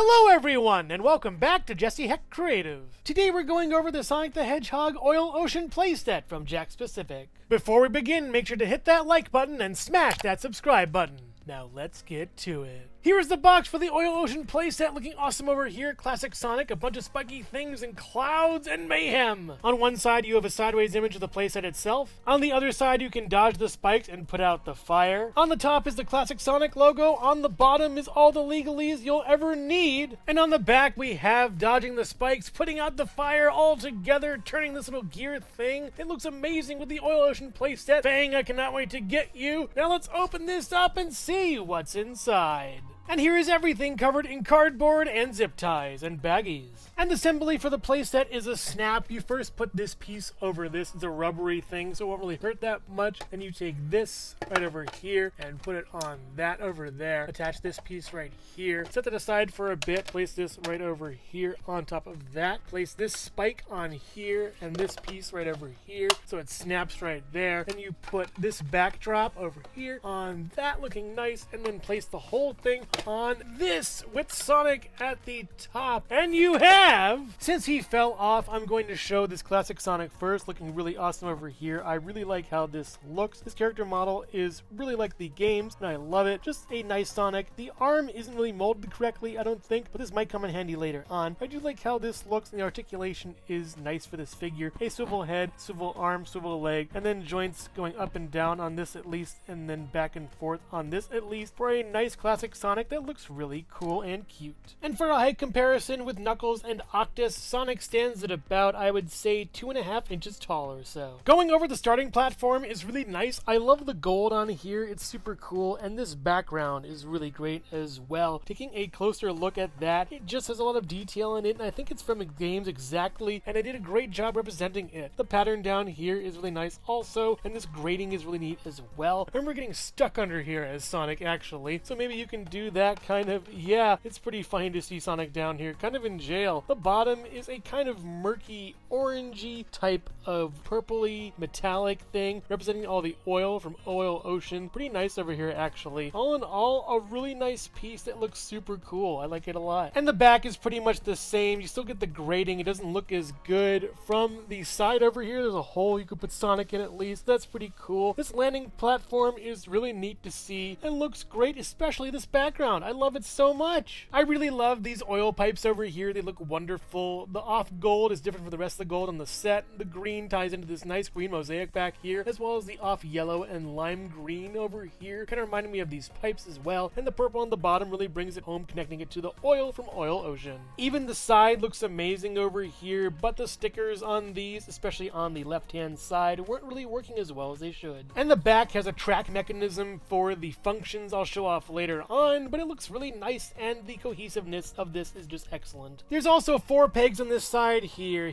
Hello everyone, and welcome back to Hecht Creative. Today we're going over the Sonic the Hedgehog Oil Ocean playset from Jakks Pacific. Before we begin, make sure to hit that like button and smash that subscribe button. Now let's get to it. Here is the box for the Oil Ocean playset, looking awesome over here. Classic Sonic, a bunch of spiky things and clouds and mayhem. On one side you have a sideways image of the playset itself. On the other side you can dodge the spikes and put out the fire. On the top is the Classic Sonic logo. On the bottom is all the legalese you'll ever need. And on the back we have dodging the spikes, putting out the fire, all together, turning this little gear thing. It looks amazing with the Oil Ocean playset. Bang, I cannot wait to get you. Now let's open this up and see what's inside. And here is everything covered in cardboard and zip ties and baggies. And the assembly for the playset is a snap. You first put this piece over this. It's a rubbery thing, so it won't really hurt that much. And you take this right over here and put it on that over there. Attach this piece right here. Set that aside for a bit. Place this right over here on top of that. Place this spike on here and this piece right over here, so it snaps right there. Then you put this backdrop over here on that, looking nice, and then place the whole thing on this with Sonic at the top. And you have, since he fell off, I'm going to show this Classic Sonic first, looking really awesome over here. I really like how this looks. This character model is really like the games, and I love it. Just a nice Sonic. The arm isn't really molded correctly, I don't think, but this might come in handy later on. I do like how this looks, and the articulation is nice for this figure. A swivel head, swivel arm, swivel leg, and then joints going up and down on this at least, and then back and forth on this at least, for a nice Classic Sonic that looks really cool and cute. And for a height comparison with Knuckles and Octus, Sonic stands at about, I would say, 2.5 inches tall or so. Going over the starting platform is really nice. I love the gold on here. It's super cool, and this background is really great as well. Taking a closer look at that, it just has a lot of detail in it, and I think it's from the games exactly, and I did a great job representing it. The pattern down here is really nice also, and this grading is really neat as well. I remember getting stuck under here as Sonic, actually, so maybe you can do that kind of. Yeah, it's pretty funny to see Sonic down here, kind of in jail. The bottom is a kind of murky, orangey type of purpley metallic thing, representing all the oil from Oil Ocean. Pretty nice over here, actually. All in all, a really nice piece that looks super cool. I like it a lot. And the back is pretty much the same. You still get the grading. It doesn't look as good. From the side over here, there's a hole you could put Sonic in at least. That's pretty cool. This landing platform is really neat to see and looks great, especially this background. I love it so much. I really love these oil pipes over here. They look wonderful. The off gold is different from the rest of the gold on the set. The green ties into this nice green mosaic back here, as well as the off yellow and lime green over here. Kind of reminded me of these pipes as well. And the purple on the bottom really brings it home, connecting it to the oil from Oil Ocean. Even the side looks amazing over here, but the stickers on these, especially on the left-hand side, weren't really working as well as they should. And the back has a track mechanism for the functions I'll show off later on, but it looks really nice, and the cohesiveness of this is just excellent. There's also 4 pegs on this side, here,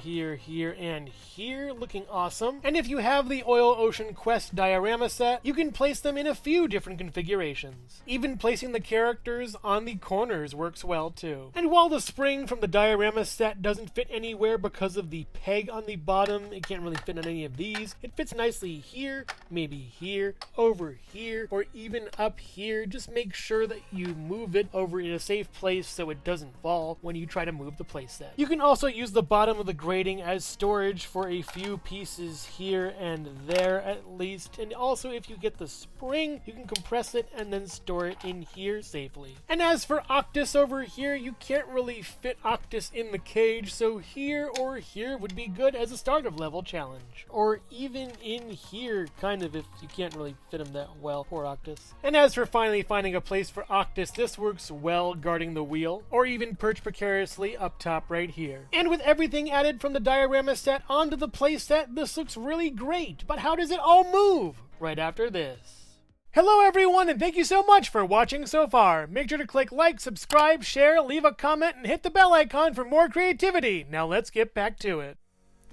and here, looking awesome. And if you have the Oil Ocean Quest diorama set, you can place them in a few different configurations. Even placing the characters on the corners works well too. And while the spring from the diorama set doesn't fit anywhere because of the peg on the bottom, it can't really fit on any of these, it fits nicely here, maybe here, over here, or even up here. Just make sure that you move it over in a safe place so it doesn't fall when you try to move the playset. You can also use the bottom of the grating as storage for a few pieces here and there at least, and also if you get the spring, you can compress it and then store it in here safely. And as for Octus over here, you can't really fit Octus in the cage, so here or here would be good as a start of level challenge. Or even in here, kind of, if you can't really fit him that well. Poor Octus. And as for finally finding a place for Octus, this works well guarding the wheel, or even perched precariously up top right here. And with everything added from the diorama set onto the playset, this looks really great. But how does it all move? Right after this. Hello everyone, and thank you so much for watching so far. Make sure to click like, subscribe, share, leave a comment, and hit the bell icon for more creativity. Now let's get back to it.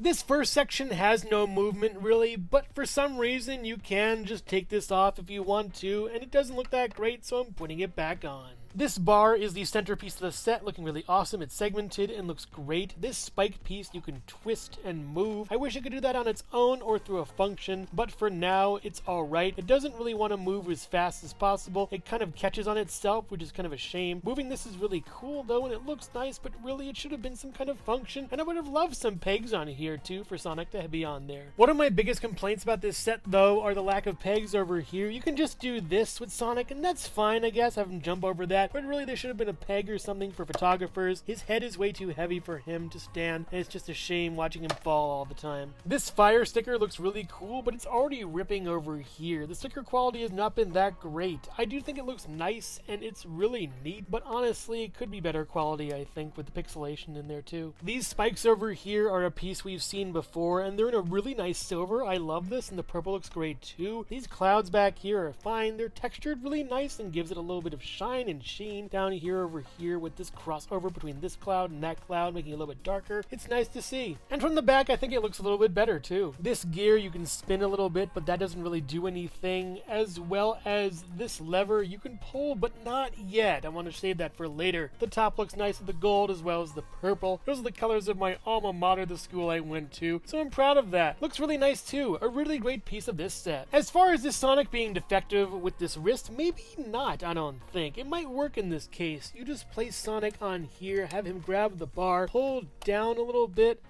This first section has no movement really, but for some reason you can just take this off if you want to, and it doesn't look that great, so I'm putting it back on. This bar is the centerpiece of the set, looking really awesome. It's segmented and looks great. This spike piece you can twist and move. I wish it could do that on its own or through a function, but for now it's alright. It doesn't really want to move as fast as possible. It kind of catches on itself, which is kind of a shame. Moving this is really cool though, and it looks nice, but really it should have been some kind of function, and I would have loved some pegs on here too for Sonic to be on there. One of my biggest complaints about this set though are the lack of pegs over here. You can just do this with Sonic, and that's fine, I guess, have him jump over that, but really there should have been a peg or something for photographers. His head is way too heavy for him to stand, and it's just a shame watching him fall all the time. This fire sticker looks really cool, but it's already ripping over here. The sticker quality has not been that great. I do think it looks nice, and it's really neat, but honestly, it could be better quality, I think, with the pixelation in there too. These spikes over here are a piece we've seen before, and they're in a really nice silver. I love this, and the purple looks great too. These clouds back here are fine. They're textured really nice and gives it a little bit of shine and sheen down here over here with this crossover between this cloud and that cloud, making it a little bit darker. It's nice to see. And from the back, I think it looks a little bit better too. This gear you can spin a little bit, but that doesn't really do anything, as well as this lever you can pull, but not yet. I want to save that for later. The top looks nice with the gold as well as the purple. Those are the colors of my alma mater, the school I went to, so I'm proud of that. Looks really nice too. A really great piece of this set. As far as this Sonic being defective with this wrist, maybe not, I don't think. It might work in this case. You just place Sonic on here, have him grab the bar, pull down a little bit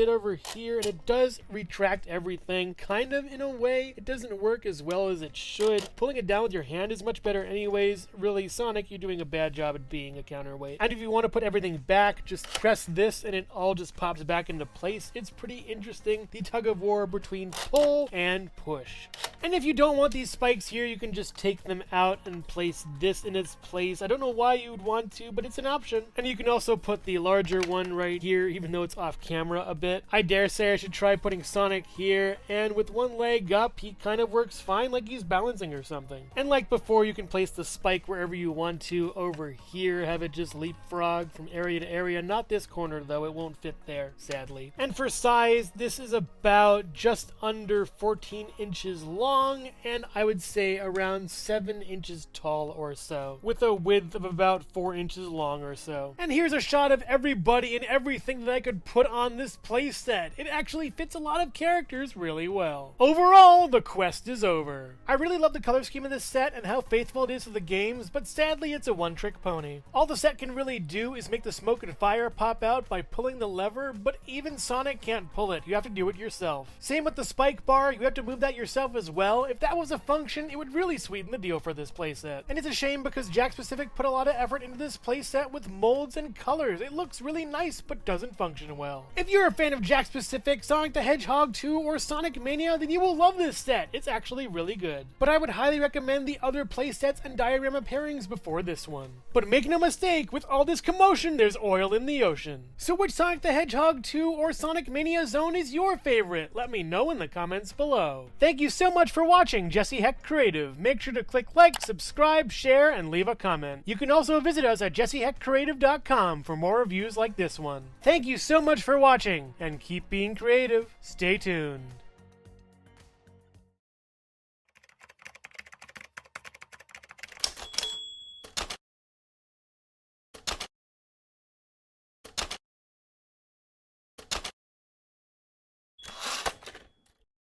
over here, and it does retract everything, kind of in a way. It doesn't work as well as it should. Pulling it down with your hand is much better anyways. Really, Sonic, you're doing a bad job at being a counterweight. And if you want to put everything back, just press this and it all just pops back into place. It's pretty interesting, the tug of war between pull and push. And if you don't want these spikes here, you can just take them out and place this in its place. I don't know why you would want to, but it's an option. And you can also put the larger one right here, even though it's off camera a bit. I dare say I should try putting Sonic here, and with one leg up, he kind of works fine, like he's balancing or something. And like before, you can place the spike wherever you want to over here, have it just leapfrog from area to area. Not this corner though, it won't fit there, sadly. And for size, this is about just under 14 inches long, and I would say around 7 inches tall or so, with a width of about 4 inches long or so. And here's a shot of everybody and everything that I could put on this playset. It actually fits a lot of characters really well. Overall, the quest is over. I really love the color scheme of this set and how faithful it is to the games, but sadly it's a one-trick pony. All the set can really do is make the smoke and fire pop out by pulling the lever, but even Sonic can't pull it. You have to do it yourself. Same with the spike bar, you have to move that yourself as well. If that was a function, it would really sweeten the deal for this playset. And it's a shame because Jakks Pacific put a lot of effort into this playset with molds and colors. It looks really nice, but doesn't function well. If you're a fan of Jakks Pacific, Sonic the Hedgehog 2, or Sonic Mania, then you will love this set. It's actually really good. But I would highly recommend the other playsets and diorama pairings before this one. But make no mistake, with all this commotion, there's oil in the ocean. So which Sonic the Hedgehog 2 or Sonic Mania zone is your favorite? Let me know in the comments below. Thank you so much for watching Jesse Hecht Creative. Make sure to click like, subscribe, share, and leave a comment. You can also visit us at jessehechtcreative.com for more reviews like this one. Thank you so much for watching, and keep being creative. Stay tuned.